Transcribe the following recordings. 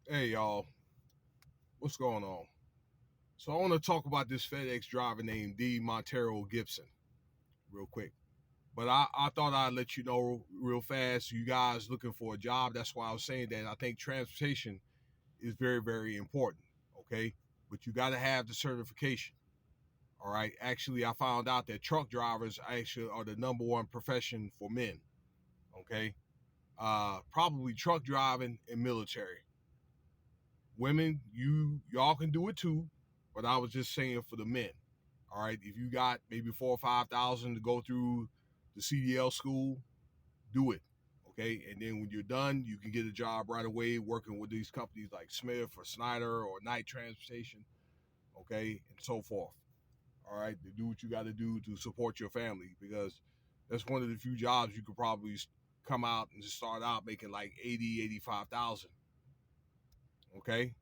Hey y'all, what's going on? So I want to talk about this FedEx driver named D. Montero Gibson real quick. But I thought I'd let you know real fast, you guys looking for a job. That's why I was saying that I think transportation is very, very important. Okay. But you got to have the certification. All right. Actually, I found out that truck drivers actually are the number one profession for men. Okay. Probably truck driving and military. Women, y'all can do it too, but I was just saying for the men. All right, if you got maybe 4 or 5 thousand to go through the CDL school, do it. Okay, and then when you're done, you can get a job right away working with these companies like Smith or Snyder or Knight Transportation. Okay, and so forth. All right, to do what you got to do to support your family because that's one of the few jobs you could probably come out and just start out making like 80, 85,000. Okay,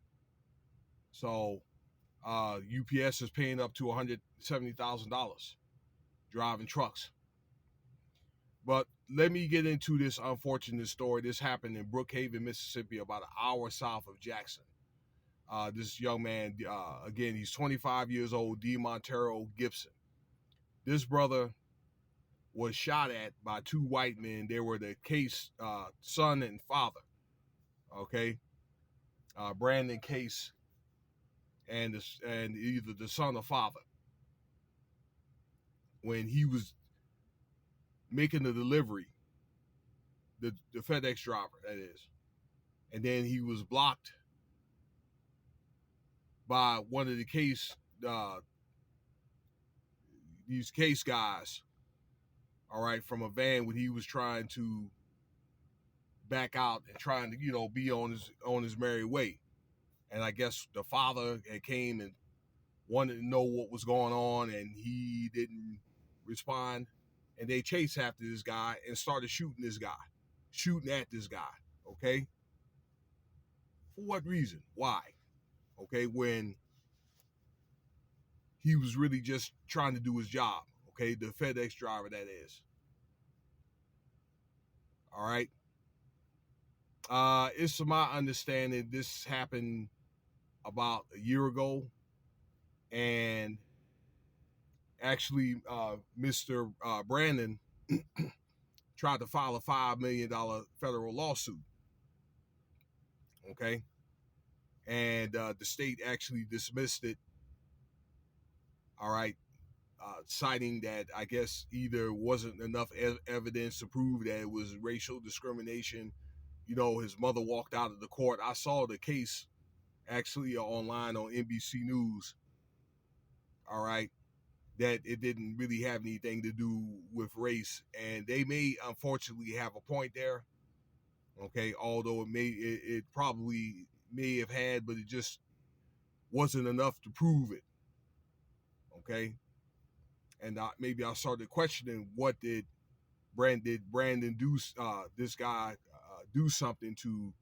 so UPS is paying up to $170,000 driving trucks. But let me get into this unfortunate story. This happened in Brookhaven, Mississippi, about an hour south of Jackson. This young man, again, he's 25 years old, D. Montero Gibson. This brother was shot at by two white men. They were the Case son and father. Okay, Brandon Case and either the son or father. When he was making the delivery, the FedEx driver, that is. And then he was blocked by one of the these case guys, all right, from a van when he was trying to back out and trying to, be on his merry way. And I guess the father had came and wanted to know what was going on, and he didn't respond. And they chased after this guy and started shooting at this guy. Okay, for what reason? Why? Okay, when he was really just trying to do his job. Okay, the FedEx driver, that is. All right. It's my understanding this happened about a year ago, and actually, Mr. Brandon tried to file a $5 million federal lawsuit. Okay, and the state actually dismissed it. All right, citing that I guess either wasn't enough evidence to prove that it was racial discrimination. His mother walked out of the court. I saw the case actually online on NBC News. All right, that it didn't really have anything to do with race, and they may unfortunately have a point there. Okay, although it probably may have had, but it just wasn't enough to prove it. Okay, and maybe I started questioning what did Brandon do? This guy do something to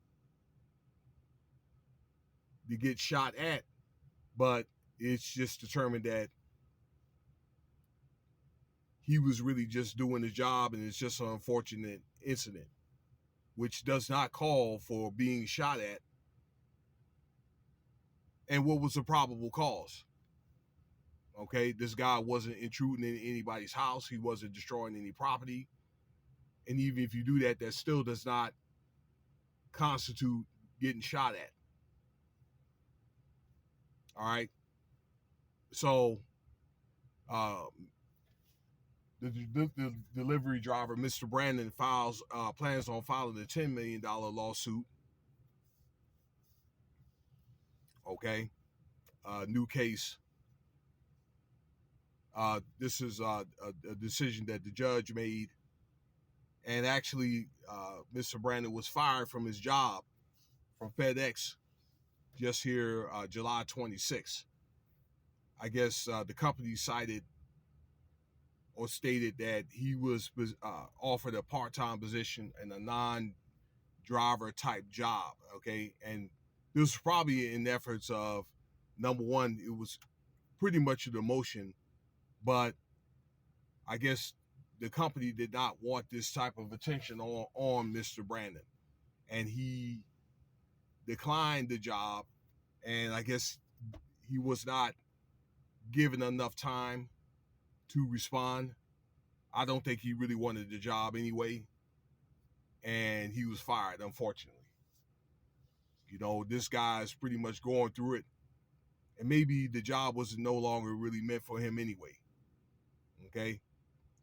get shot at? But it's just determined that he was really just doing his job, and it's just an unfortunate incident, which does not call for being shot at. And what was the probable cause? Okay, this guy wasn't intruding in anybody's house. He wasn't destroying any property. And even if you do that, that still does not constitute getting shot at. All right. So um, the delivery driver, Mr. Brandon, plans on filing a $10 million lawsuit. Okay, new case. This is a decision that the judge made, and actually, Mr. Brandon was fired from his job from FedEx just here July 26th. I guess the company cited or stated that he was offered a part-time position in a non-driver type job. Okay, and this was probably in efforts of, number one, it was pretty much a demotion, but I guess the company did not want this type of attention on Mr. Brandon, and he declined the job, and I guess he was not given enough time to respond. I don't think he really wanted the job anyway, and he was fired, unfortunately. This guy's pretty much going through it, and maybe the job was no longer really meant for him anyway. Okay?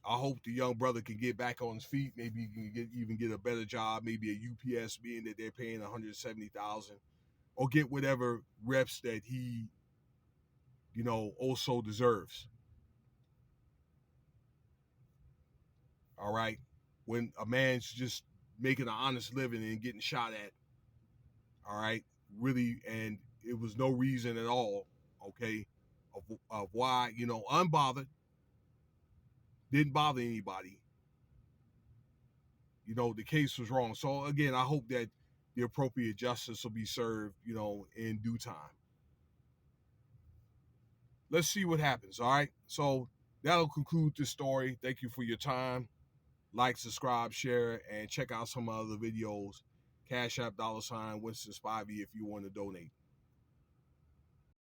I hope the young brother can get back on his feet. Maybe he can even get a better job, maybe a UPS, being that they're paying $170,000, or get whatever reps that he, also deserves. All right. When a man's just making an honest living and getting shot at, all right, really, and it was no reason at all, okay, of why, unbothered, didn't bother anybody. The case was wrong. So again, I hope that the appropriate justice will be served, in due time. Let's see what happens. All right. So that'll conclude this story. Thank you for your time. Like, subscribe, share, and check out some other videos. Cash App $Winston Spivey if you want to donate.